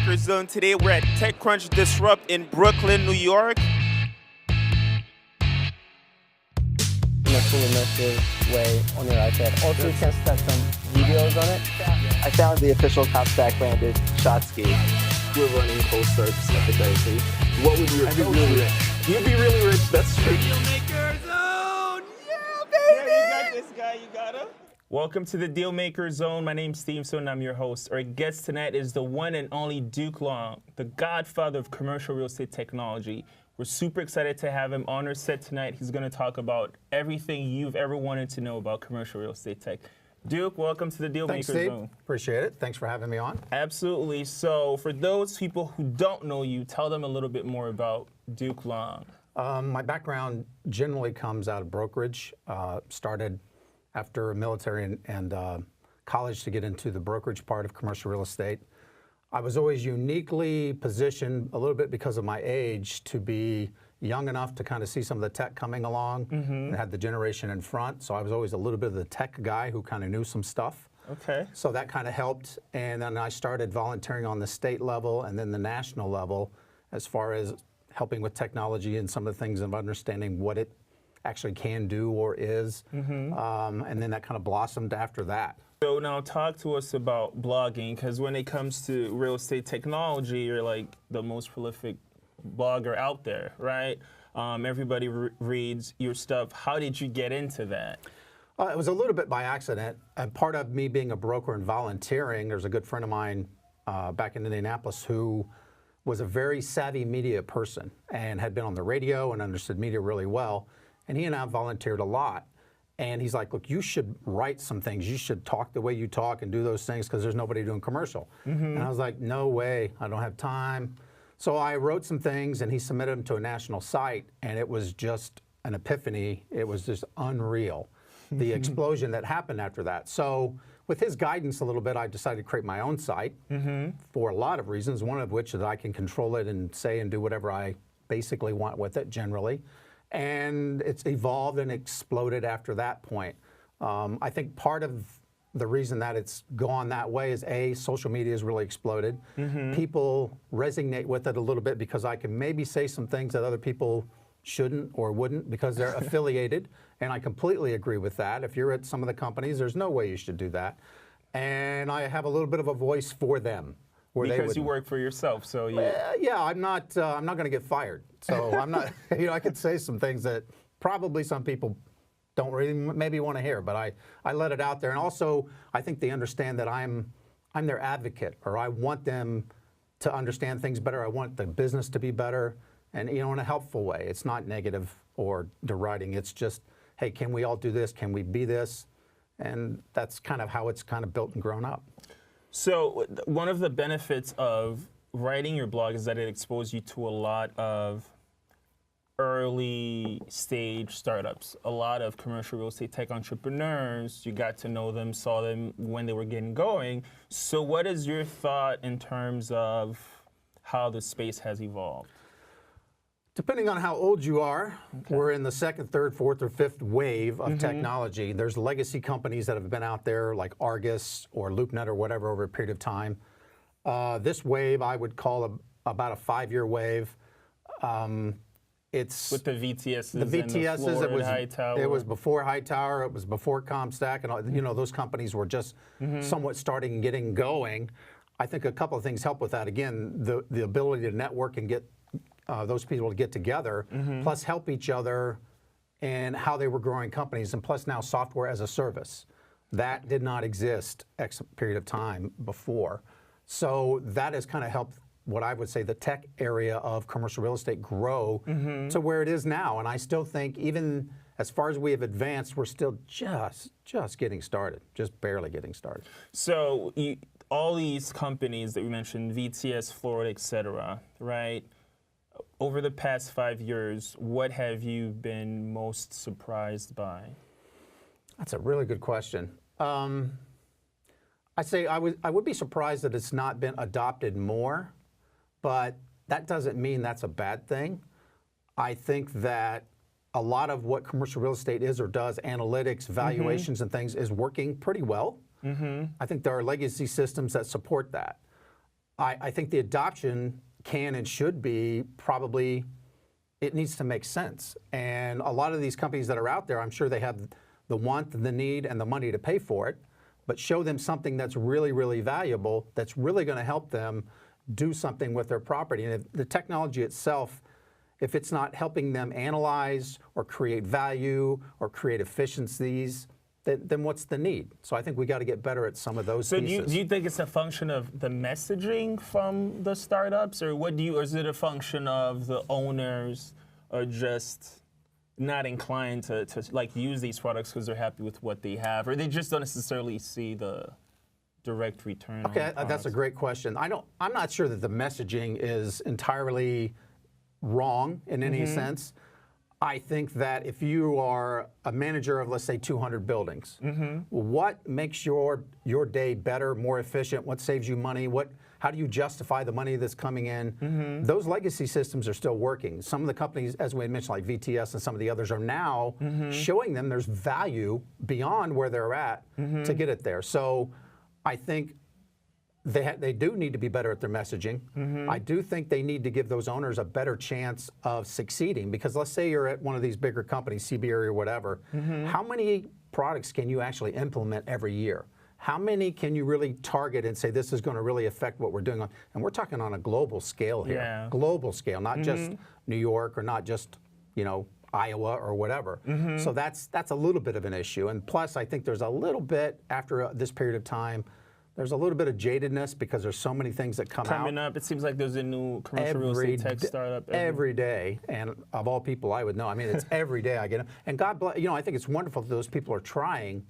Dealmaker Zone. Today we're at TechCrunch Disrupt in Brooklyn, New York. In a full immersive way on your iPad. Also, you can start some videos on it. I found the official top stack branded shot ski. We're running full circs at the Gracie. What would your coach rich? You'd be really rich, that's true. Dealmaker Zone! Yeah, baby! Yeah, you got this guy, you got him. Welcome to the Dealmaker Zone. My name's Steve and I'm your host. Our guest tonight is the one and only Duke Long, the godfather of commercial real estate technology. We're super excited to have him on our set tonight. He's going to talk about everything you've ever wanted to know about commercial real estate tech. Duke, welcome to the Dealmaker Thanks, Steve. Zone. Appreciate it. Thanks for having me on. Absolutely. So for those people who don't know you, tell them a little bit more about Duke Long. My background generally comes out of brokerage. Started after military and college to get into the brokerage part of commercial real estate. I was always uniquely positioned, a little bit because of my age, to be young enough to kind of see some of the tech coming along and had the generation in front. So I was always a little bit of the tech guy who kind of knew some stuff. Okay. So that kind of helped. And then I started volunteering on the state level and then the national level as far as helping with technology and some of the things of understanding what it actually can do or is. And then that kind of blossomed after that. So now talk to us about blogging, because when it comes to real estate technology, you're like the most prolific blogger out there, right? Everybody reads your stuff. How did you get into that? It was a little bit by accident. And part of me being a broker and volunteering, there's a good friend of mine back in Indianapolis who was a very savvy media person and had been on the radio and understood media really well. And he and I volunteered a lot. And he's like, look, you should write some things. You should talk the way you talk and do those things because there's nobody doing commercial. And I was like, no way, I don't have time. So I wrote some things and he submitted them to a national site and it was just an epiphany. It was just unreal, the explosion that happened after that. So with his guidance a little bit, I decided to create my own site for a lot of reasons, one of which is that I can control it and say and do whatever I basically want with it generally. And it's evolved and exploded after that point. I think part of the reason that it's gone that way is social media has really exploded. People resonate with it a little bit because I can maybe say some things that other people shouldn't or wouldn't because they're affiliated. And I completely agree with that. If you're at some of the companies, there's no way you should do that. And I have a little bit of a voice for them. Because you work for yourself, so you... yeah, I'm not going to get fired. So I'm not, I could say some things that probably some people don't really maybe want to hear, but I let it out there. And also, I think they understand that I'm their advocate, or I want them to understand things better. I want the business to be better, and in a helpful way. It's not negative or deriding. It's just, hey, can we all do this? Can we be this? And that's kind of how it's kind of built and grown up. So one of the benefits of writing your blog is that it exposes you to a lot of early stage startups, a lot of commercial real estate tech entrepreneurs. You got to know them, saw them when they were getting going. So what is your thought in terms of how the space has evolved? Depending on how old you are, we're in the second, third, fourth, or fifth wave of technology. There's legacy companies that have been out there like Argus or LoopNet or whatever over a period of time. This wave I would call about a 5-year wave. It's with the VTSs, the VTSs. It was before Hightower. It was before Comstack, and all, those companies were just somewhat starting and getting going. I think a couple of things help with that. Again, the ability to network and get those people to get together, plus help each other and how they were growing companies, and plus now software as a service. That did not exist X period of time before. So that has kind of helped what I would say the tech area of commercial real estate grow to where it is now. And I still think even as far as we have advanced, we're still just getting started, just barely getting started. So all these companies that we mentioned, VTS, Florida, et cetera, right? Over the past 5 years, what have you been most surprised by? That's a really good question. I'd say I would be surprised that it's not been adopted more, but that doesn't mean that's a bad thing. I think that a lot of what commercial real estate is or does, analytics, valuations and things, is working pretty well. I think there are legacy systems that support that. I think the adoption can and should be probably, it needs to make sense. And a lot of these companies that are out there, I'm sure they have the want, the need, and the money to pay for it, but show them something that's really, really valuable, that's really going to help them do something with their property. And if the technology itself, if it's not helping them analyze or create value or create efficiencies, then what's the need? So I think we got to get better at some of those pieces. Do you think it's a function of the messaging from the startups, or or is it a function of the owners are just not inclined to like use these products because they're happy with what they have, or they just don't necessarily see the direct return? Okay, that's a great question. I'm not sure that the messaging is entirely wrong in any sense. I think that if you are a manager of, let's say, 200 buildings, what makes your day better, more efficient? What saves you money? How do you justify the money that's coming in? Those legacy systems are still working. Some of the companies, as we had mentioned, like VTS and some of the others, are now showing them there's value beyond where they're at to get it there. So I think they do need to be better at their messaging. I do think they need to give those owners a better chance of succeeding, because let's say you're at one of these bigger companies, CBRE or whatever, how many products can you actually implement every year? How many can you really target and say this is going to really affect what we're doing on? And we're talking on a global scale here, global scale, not just New York or not just, Iowa or whatever. So that's a little bit of an issue. And plus, I think there's a little bit, after this period of time, there's a little bit of jadedness because there's so many things that coming up. It seems like there's a new commercial real estate tech startup every day, and of all people I would know. I mean, it's every day I get them. And God bless, I think it's wonderful that those people are trying,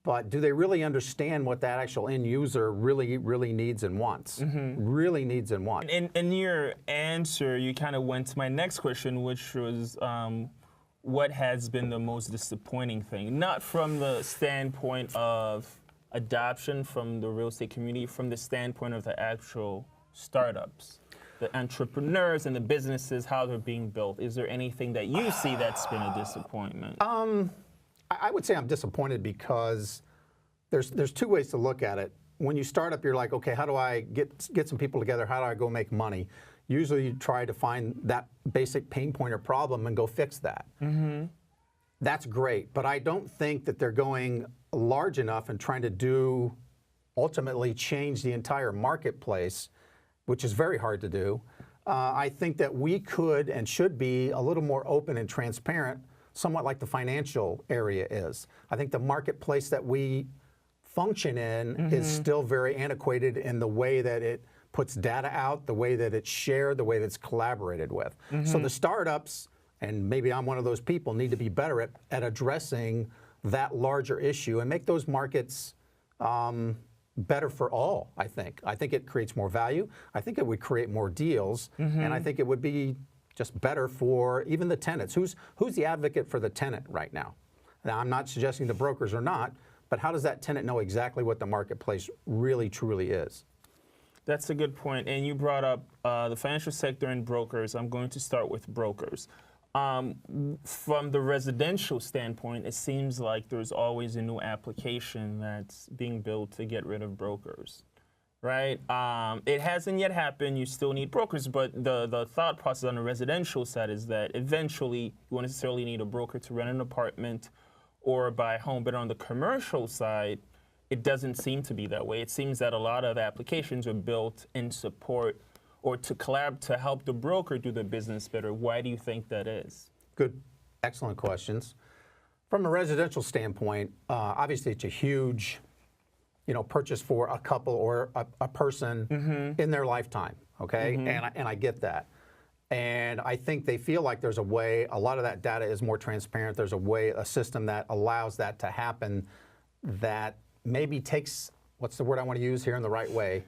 but do they really understand what that actual end user really, really needs and wants? Really needs and wants. In your answer, you kind of went to my next question, which was, what has been the most disappointing thing? Not from the standpoint of adoption from the real estate community, from the standpoint of the actual startups, the entrepreneurs and the businesses, how they're being built. Is there anything that you see that's been a disappointment? I would say I'm disappointed because there's two ways to look at it. When you start up, you're like, okay, how do I get some people together? How do I go make money? Usually you try to find that basic pain point or problem and go fix that. That's great, but I don't think that they're going large enough and trying to ultimately change the entire marketplace, which is very hard to do. I think that we could and should be a little more open and transparent, somewhat like the financial area is. I think the marketplace that we function in is still very antiquated in the way that it puts data out, the way that it's shared, the way that it's collaborated with. So the startups, and maybe I'm one of those people, need to be better at addressing that larger issue and make those markets better for all, I think. I think it creates more value. I think it would create more deals. And I think it would be just better for even the tenants. Who's the advocate for the tenant right now? Now, I'm not suggesting the brokers are not, but how does that tenant know exactly what the marketplace really, truly is? That's a good point. And you brought up the financial sector and brokers. I'm going to start with brokers. From the residential standpoint, it seems like there's always a new application that's being built to get rid of brokers, right? It hasn't yet happened. You still need brokers, but the thought process on the residential side is that eventually you won't necessarily need a broker to rent an apartment or buy a home. But on the commercial side, it doesn't seem to be that way. It seems that a lot of applications are built in support or to collab to help the broker do the business better. Why do you think that is? Good, excellent questions. From a residential standpoint, obviously it's a huge, purchase for a couple or a person in their lifetime, okay? And I get that. And I think they feel like there's a way, a lot of that data is more transparent. There's a system that allows that to happen that maybe takes, what's the word I want to use here in the right way,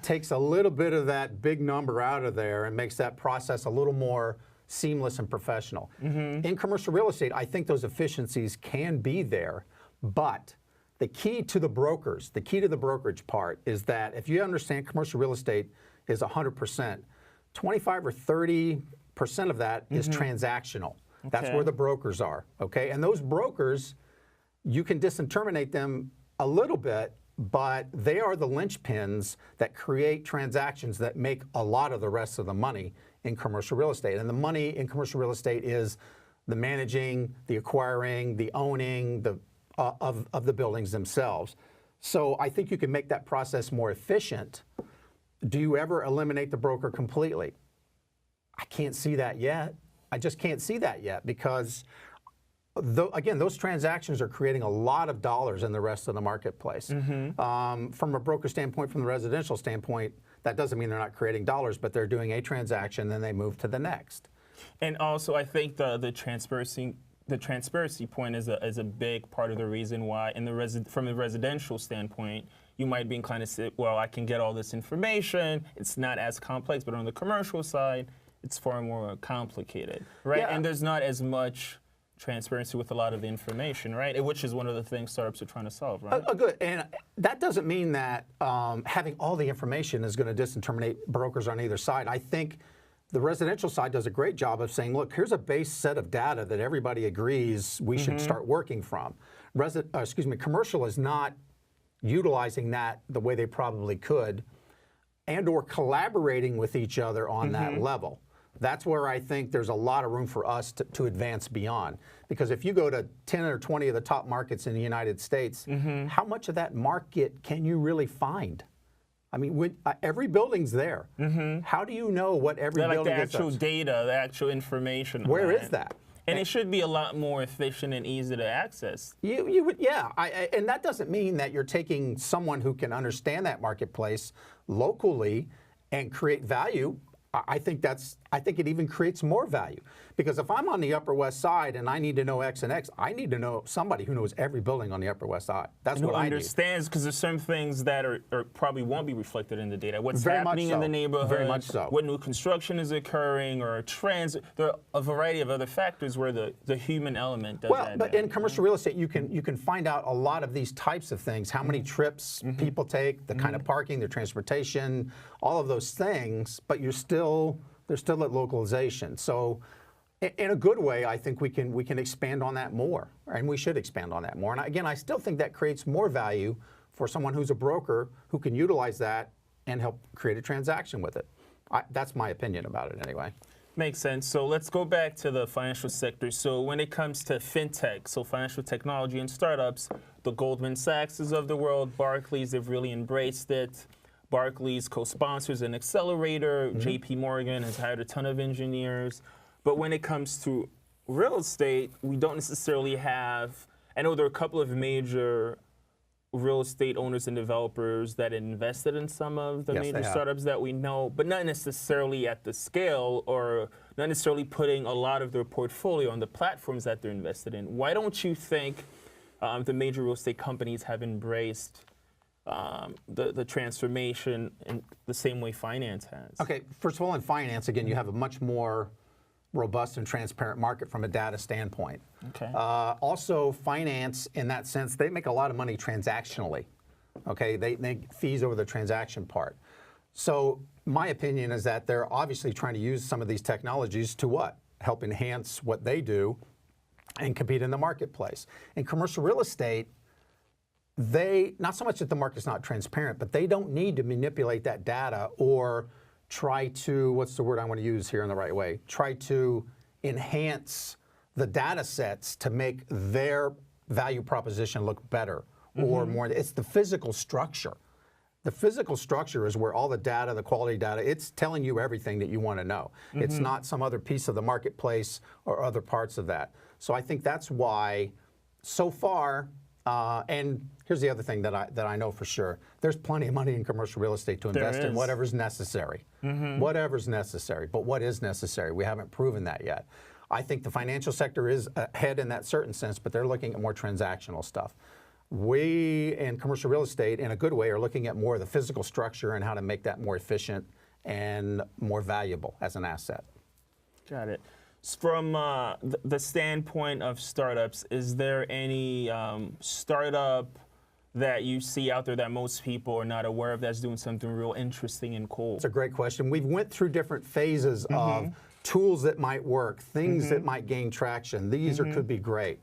takes a little bit of that big number out of there and makes that process a little more seamless and professional. In commercial real estate, I think those efficiencies can be there, but the key to the brokers, the key to the brokerage part is that if you understand commercial real estate is 100%, 25 or 30% of that is transactional. That's where the brokers are, okay? And those brokers, you can disinterminate them a little bit, but they are the linchpins that create transactions that make a lot of the rest of the money in commercial real estate. And the money in commercial real estate is the managing, the acquiring, the owning of the buildings themselves. So I think you can make that process more efficient. Do you ever eliminate the broker completely? I can't see that yet. I just can't see that yet because, again, those transactions are creating a lot of dollars in the rest of the marketplace. From a broker standpoint, from the residential standpoint, that doesn't mean they're not creating dollars, but they're doing a transaction, then they move to the next. And also, I think the transparency point is a big part of the reason why, from a residential standpoint, you might be inclined to say, well, I can get all this information. It's not as complex, but on the commercial side, it's far more complicated, right? Yeah. And there's not as much transparency with a lot of the information, right? Which is one of the things startups are trying to solve, right? Good. And that doesn't mean that having all the information is going to disintermediate brokers on either side. I think the residential side does a great job of saying, look, here's a base set of data that everybody agrees we should start working from. Commercial is not utilizing that the way they probably could and or collaborating with each other on that level. That's where I think there's a lot of room for us to advance beyond. Because if you go to 10 or 20 of the top markets in the United States, how much of that market can you really find? I mean, every building's there. How do you know what every building is? Like the actual data, the actual information. Where is that? And it should be a lot more efficient and easy to access. You would, yeah. And that doesn't mean that you're taking someone who can understand that marketplace locally and create value. I think it even creates more value. Because if I'm on the Upper West Side and I need to know X and X, I need to know somebody who knows every building on the Upper West Side. That's what I need. Who understands, because there's some things that are probably won't be reflected in the data. What's Very much happening so. in the neighborhood, Very much so. what new construction is occurring, or trends. There are a variety of other factors where the human element does Well, but in commercial real estate, you can find out a lot of these types of things, how many trips people take, the kind of parking, their transportation, all of those things, but they're still at localization. So in a good way, I think we can expand on that more, and we should expand on that more. And again, I still think that creates more value for someone who's a broker who can utilize that and help create a transaction with it. That's my opinion about it anyway. Makes sense. So let's go back to the financial sector. So when it comes to fintech, so financial technology and startups, the Goldman Sachs of the world, Barclays, they've really embraced it. Barclays co-sponsors an accelerator. JP Morgan has hired a ton of engineers. But when it comes to real estate, we don't necessarily have, I know there are a couple of major real estate owners and developers that invested in some of the major startups that we know, but not necessarily at the scale or not necessarily putting a lot of their portfolio on the platforms that they're invested in. Why don't you think the major real estate companies have embraced the transformation in the same way finance has? Okay, first of all, in finance, again, you have a much more robust and transparent market from a data standpoint. Okay. Also, finance, in that sense, they make a lot of money transactionally. Okay, they make fees over the transaction part. So my opinion is that they're obviously trying to use some of these technologies to what? Help enhance what they do and compete in the marketplace. In commercial real estate, not so much that the market's not transparent, but they don't need to manipulate that data or try to, what's the word I want to use here in the right way? Try to enhance the data sets to make their value proposition look better or more. It's the physical structure. The physical structure is where all the data, the quality data, it's telling you everything that you want to know. It's not some other piece of the marketplace or other parts of that. So I think that's why, so far, and here's the other thing that I know for sure. There's plenty of money in commercial real estate to invest in whatever's necessary. Whatever's necessary. But what is necessary? We haven't proven that yet. I think the financial sector is ahead in that certain sense, but they're looking at more transactional stuff. We, in commercial real estate, in a good way, are looking at more of the physical structure and how to make that more efficient and more valuable as an asset. Got it. From the standpoint of startups, is there any startup that you see out there that most people are not aware of that's doing something real interesting and cool? That's a great question. We've went through different phases of tools that might work, things that might gain traction. These could be great.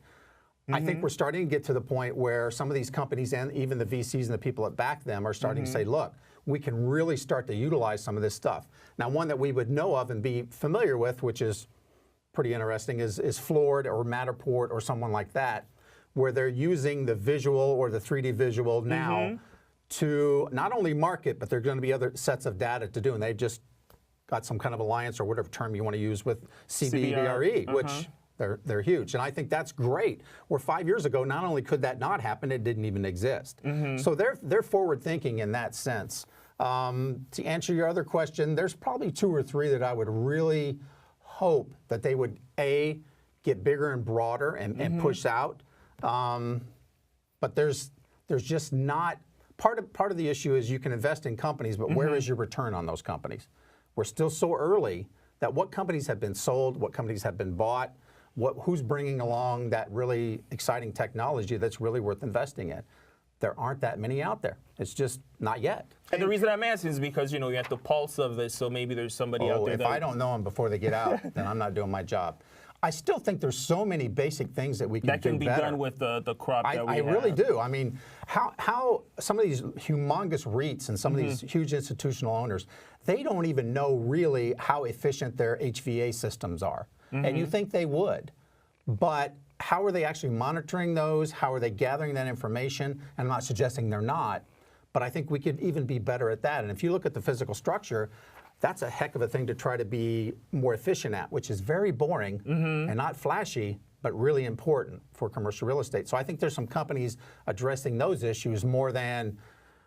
I think we're starting to get to the point where some of these companies and even the VCs and the people that back them are starting to say, look, we can really start to utilize some of this stuff. Now, one that we would know of and be familiar with, which is pretty interesting, is Floored or Matterport or someone like that, where they're using the visual or the 3D visual now to not only market, but there are going to be other sets of data to do. And they've just got some kind of alliance or whatever term you want to use with CBRE, which they're huge. And I think that's great. Where 5 years ago, not only could that not happen, it didn't even exist. So they're forward thinking in that sense. To answer your other question, there's probably 2 or 3 that I would really hope that they would, A, get bigger and broader and push out. But there's just not, part of the issue is you can invest in companies, but where is your return on those companies? We're still so early that what companies have been sold, what companies have been bought, who's bringing along that really exciting technology that's really worth investing in. There aren't that many out there. It's just not yet. And the reason I'm asking is because, you know, you're at the pulse of this, so maybe there's somebody out there if I don't know them before they get out, then I'm not doing my job. I still think there's so many basic things that we can do better. That can be done with the crop that we have. I really do. I mean, how some of these humongous REITs and some of these huge institutional owners, they don't even know really how efficient their HVA systems are. And you think they would. But how are they actually monitoring those? How are they gathering that information? And I'm not suggesting they're not, but I think we could even be better at that. And if you look at the physical structure, that's a heck of a thing to try to be more efficient at, which is very boring and not flashy, but really important for commercial real estate. So I think there's some companies addressing those issues more than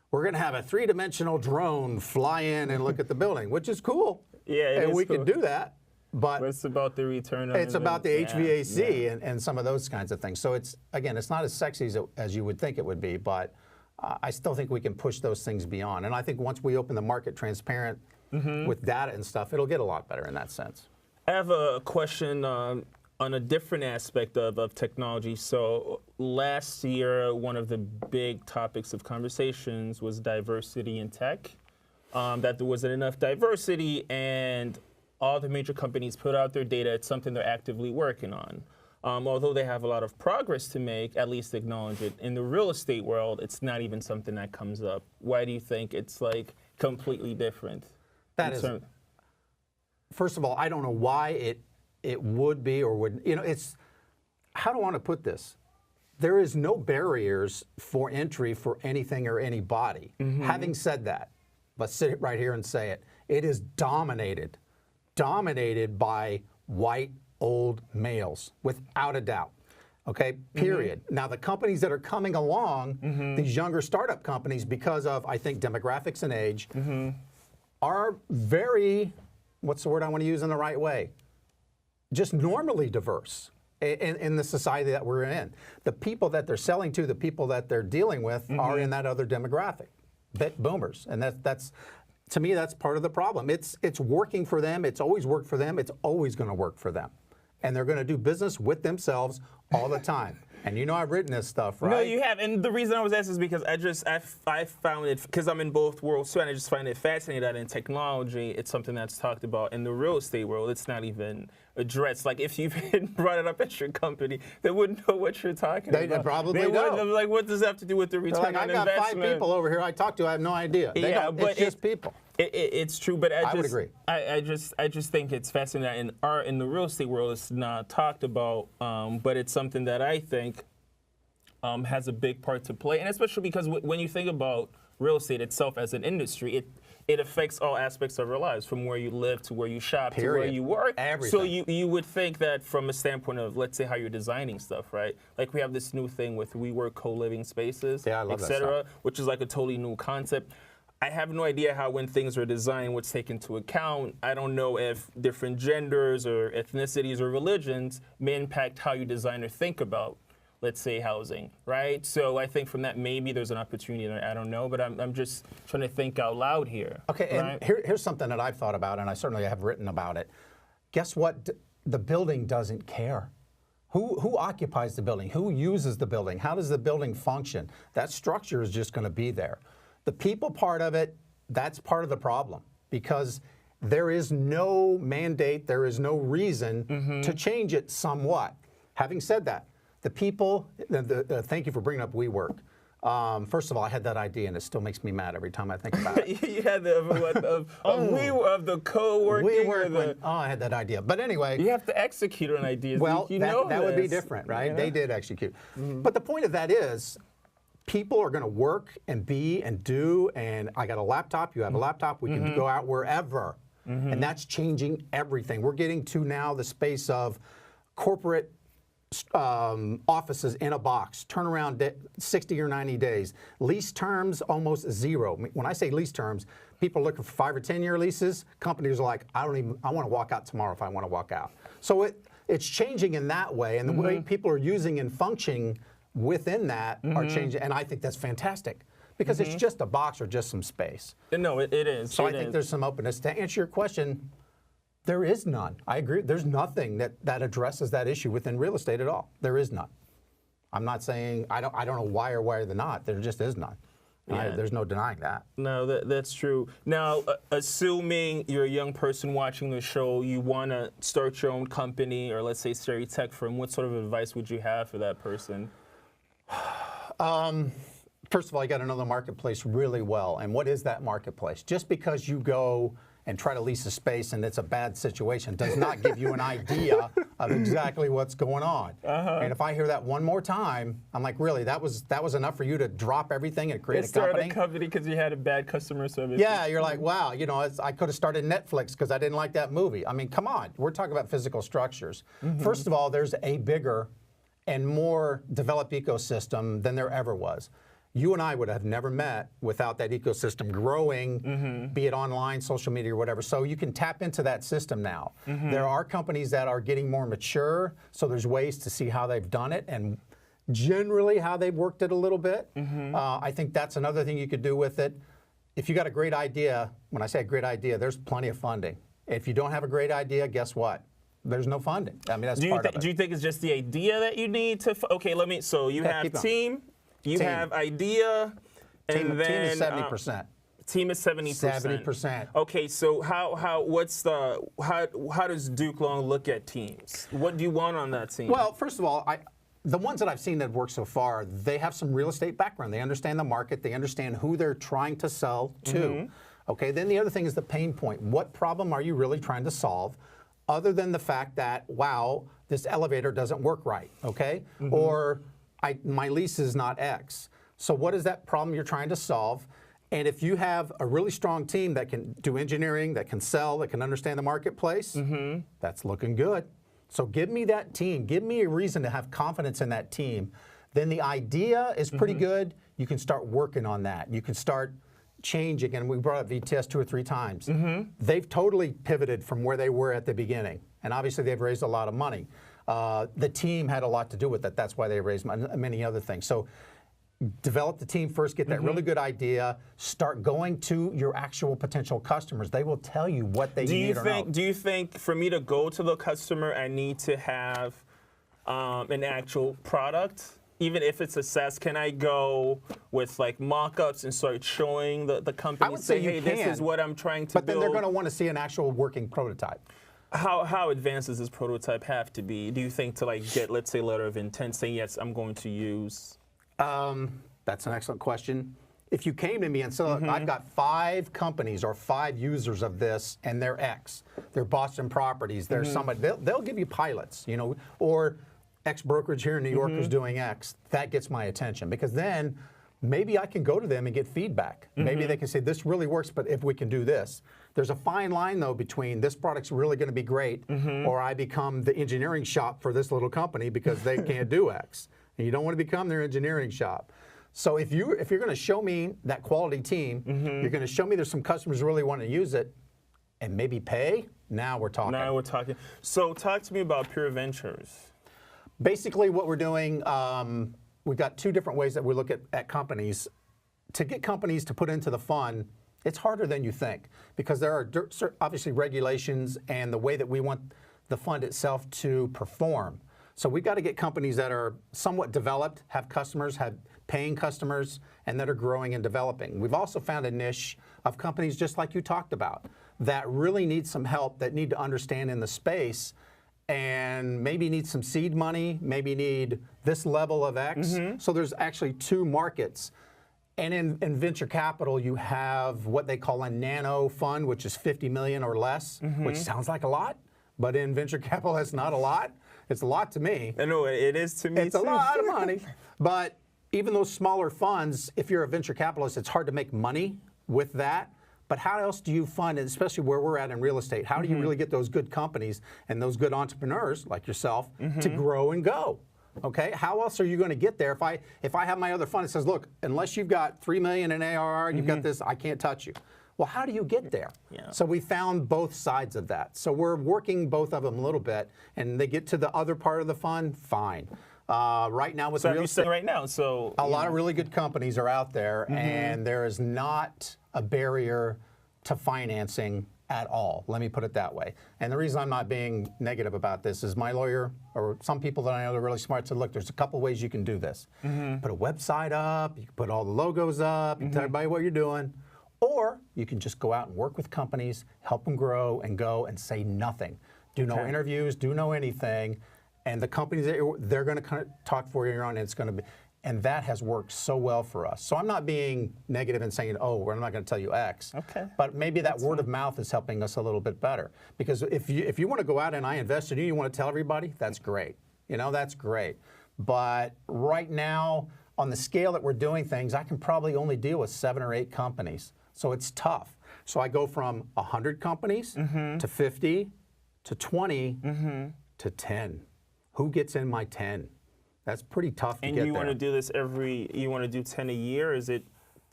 we're going to have a 3-dimensional drone fly in and look at the building, which is cool. Yeah, and we could do that. But it's about the return on it's about the HVAC and some of those kinds of things. So it's, again, it's not as sexy as you would think it would be, but I still think we can push those things beyond. And I think once we open the market transparent with data and stuff, it'll get a lot better in that sense. I have a question on a different aspect of technology. So last year, one of the big topics of conversations was diversity in tech, that there wasn't enough diversity, and all the major companies put out their data. It's something they're actively working on. Although they have a lot of progress to make, at least acknowledge it. In the real estate world, it's not even something that comes up. Why do you think it's like completely different? That is, first of all, I don't know why it would be or would, you know, it's, how do I want to put this? There is no barriers for entry for anything or anybody. Having said that, let's sit right here and say it. It is dominated by white old males, without a doubt. Okay, period. Now, the companies that are coming along, these younger startup companies, because of, I think, demographics and age, are very, what's the word I want to use in the right way? Just normally diverse in the society that we're in. The people that they're selling to, the people that they're dealing with are in that other demographic, boomers. And that's to me, that's part of the problem. It's working for them. It's always worked for them. It's always going to work for them. And they're going to do business with themselves all the time. And you know I've written this stuff, right? No, you have. And the reason I was asking is because I found it, because I'm in both worlds too, and I just find it fascinating that in technology, it's something that's talked about. In the real estate world, it's not even addressed. Like, if you brought it up at your company, they wouldn't know what you're talking about. They probably don't. I'm like, what does that have to do with the return on investment? I've got 5 people over here I talk to, I have no idea. It's just people. It's true, but I would agree. I just think it's fascinating that in the real estate world, it's not talked about, but it's something that I think has a big part to play, and especially because when you think about real estate itself as an industry, it affects all aspects of our lives, from where you live to where you shop to where you work. Everything. So you would think that from a standpoint of, let's say, how you're designing stuff, right? Like, we have this new thing with WeWork co-living spaces, I love et cetera, which is like a totally new concept. I have no idea how, when things are designed, what's taken into account. I don't know if different genders or ethnicities or religions may impact how you design or think about, let's say, housing, right? So I think from that, maybe there's an opportunity there. I don't know, but I'm just trying to think out loud here. Okay, right? And here's something that I've thought about, and I certainly have written about it. Guess what? The building doesn't care. Who occupies the building? Who uses the building? How does the building function? That structure is just going to be there. The people part of it, that's part of the problem, because there is no mandate, there is no reason to change it somewhat. Having said that, The people, thank you for bringing up WeWork. First of all, I had that idea, and it still makes me mad every time I think about it. You had the of the co-working. I had that idea. But anyway. You have to execute on ideas. Well, that would be different, right? You know? They did execute. But the point of that is, people are going to work and be and do, and I got a laptop, you have a laptop, we can go out wherever. And that's changing everything. We're getting to now the space of corporate offices in a box, turnaround 60 or 90 days. Lease terms almost zero. When I say lease terms, people are looking for 5 or 10 year leases. Companies are like, I want to walk out tomorrow if I want to walk out. So it's changing in that way, and the way people are using and functioning within that are changing, and I think that's fantastic. Because it's just a box or just some space. No, it is. So I think there's some openness. To answer your question, there is none. I agree. There's nothing that addresses that issue within real estate at all. There is none. I'm not saying I don't know why they're not. There just is none. Yeah. There's no denying that. No, that's true. Now, assuming you're a young person watching the show, you want to start your own company, or let's say start a tech firm, what sort of advice would you have for that person? First of all, you got to know the marketplace really well. And what is that marketplace? Just because you go and try to lease a space and it's a bad situation does not give you an idea of exactly what's going on. And if I hear that one more time, I'm like, really, that was enough for you to drop everything and create a company? Start a company because you had a bad customer service. Yeah, you're like, wow, you know, I could have started Netflix because I didn't like that movie. I mean, come on, we're talking about physical structures. First of all, there's a bigger and more developed ecosystem than there ever was. You and I would have never met without that ecosystem growing, be it online, social media, or whatever. So you can tap into that system now. There are companies that are getting more mature, so there's ways to see how they've done it and generally how they've worked it a little bit. I think that's another thing you could do with it. If you got a great idea, when I say a great idea, there's plenty of funding. If you don't have a great idea, guess what? There's no funding. I mean, that's part of it. Do you think it's just the idea that you need to? Okay, so you have team. You have idea, and then team is 70%. Team is 70%. 70%. Okay, so how does Duke Long look at teams? What do you want on that team? Well, first of all, the ones that I've seen that work so far, they have some real estate background. They understand the market. They understand who they're trying to sell to. Okay. Then the other thing is the pain point. What problem are you really trying to solve? Other than the fact that, wow, this elevator doesn't work right. Okay. Or my lease is not X. So what is that problem you're trying to solve? And if you have a really strong team that can do engineering, that can sell, that can understand the marketplace, that's looking good. So give me that team. Give me a reason to have confidence in that team. Then the idea is pretty good. You can start working on that. You can start changing. And we brought up VTS 2 or 3 times. They've totally pivoted from where they were at the beginning. And obviously they've raised a lot of money. The team had a lot to do with it. That's why they raised many other things. So develop the team first, get that really good idea, start going to your actual potential customers. They will tell you what they need or not. Do you think for me to go to the customer, I need to have an actual product? Even if it's a SaaS, can I go with like mock-ups and start showing the company? I would say hey, this is what I'm trying to build. But then they're going to want to see an actual working prototype. How advanced does this prototype have to be? Do you think to like get, let's say, letter of intent saying, yes, I'm going to use? That's an excellent question. If you came to me and said, look, I've got 5 companies or 5 users of this, and they're X, they're Boston Properties, they're somebody, they'll give you pilots, you know, or X brokerage here in New York is doing X. That gets my attention, because then maybe I can go to them and get feedback. Maybe they can say, this really works, but if we can do this. There's a fine line, though, between this product's really going to be great, or I become the engineering shop for this little company because they can't do X. And you don't want to become their engineering shop. So if you're going to show me that quality team, you're going to show me there's some customers who really want to use it, and maybe pay, now we're talking. Now we're talking. So talk to me about Pure Ventures. Basically what we're doing, we've got 2 different ways that we look at companies. To get companies to put into the fund, it's harder than you think, because there are obviously regulations and the way that we want the fund itself to perform. So we've got to get companies that are somewhat developed, have customers, have paying customers, and that are growing and developing. We've also found a niche of companies just like you talked about that really need some help, that need to understand in the space and maybe need some seed money, maybe need this level of X. So there's actually two markets. And in venture capital, you have what they call a nano fund, which is 50 million or less, which sounds like a lot, but in venture capital, that's not a lot. It's a lot to me. I know it is to me. It's a lot of money. But even those smaller funds, if you're a venture capitalist, it's hard to make money with that. But how else do you fund, and especially where we're at in real estate, how do you really get those good companies and those good entrepreneurs like yourself to grow and go? Okay, how else are you going to get there? If I have my other fund that says, look, unless you've got 3 million in ARR, you've got this, I can't touch you. Well, how do you get there? Yeah. So we found both sides of that. So we're working both of them a little bit, and they get to the other part of the fund, fine. Right now with real estate, right now, so a lot of really good companies are out there, and there is not a barrier to financing at all. Let me put it that way. And the reason I'm not being negative about this is my lawyer, or some people that I know that are really smart, said, look, there's a couple ways you can do this. Put a website up, you can put all the logos up, you can tell everybody what you're doing, or you can just go out and work with companies, help them grow and go and say nothing. Do no interviews, do no anything, and the companies, they're going to kind of talk for you on, and it's going to be, and that has worked so well for us. So I'm not being negative and saying, oh, we're not going to tell you X. Okay. But maybe that word of mouth is helping us a little bit better. Because if you want to go out and I invest in you, you want to tell everybody, that's great. You know, that's great. But right now, on the scale that we're doing things, I can probably only deal with 7 or 8 companies. So it's tough. So I go from 100 companies to 50 to 20 to 10. Who gets in my 10? That's pretty tough to get there. And you want to do this you want to do 10 a year, or is it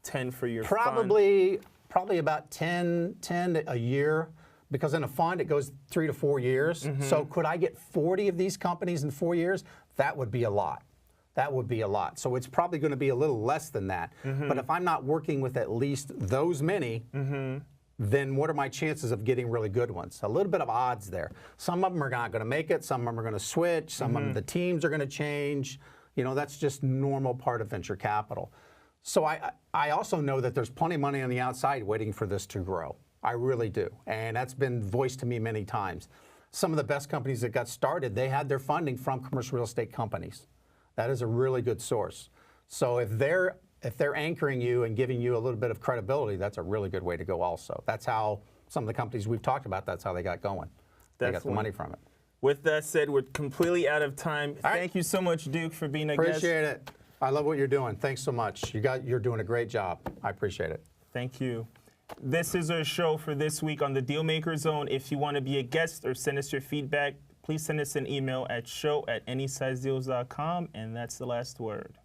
10 for your fund? Probably about 10 a year, because in a fund it goes 3 to 4 years. So could I get 40 of these companies in 4 years? That would be a lot. That would be a lot. So it's probably going to be a little less than that. But if I'm not working with at least those many, then what are my chances of getting really good ones? A little bit of odds there. Some of them are not going to make it. Some of them are going to switch. Some of them, the teams are going to change. You know, that's just normal part of venture capital. So I also know that there's plenty of money on the outside waiting for this to grow. I really do. And that's been voiced to me many times. Some of the best companies that got started, they had their funding from commercial real estate companies. That is a really good source. So if they're anchoring you and giving you a little bit of credibility, that's a really good way to go also. That's how some of the companies we've talked about, that's how they got going. They got the money from it. With that said, we're completely out of time. Thank you so much, Duke, for being a guest. Appreciate it. I love what you're doing. Thanks so much. You're doing a great job. I appreciate it. Thank you. This is our show for this week on the Dealmaker Zone. If you want to be a guest or send us your feedback, please send us an email at show@AnySizeDeals.com, and that's the last word.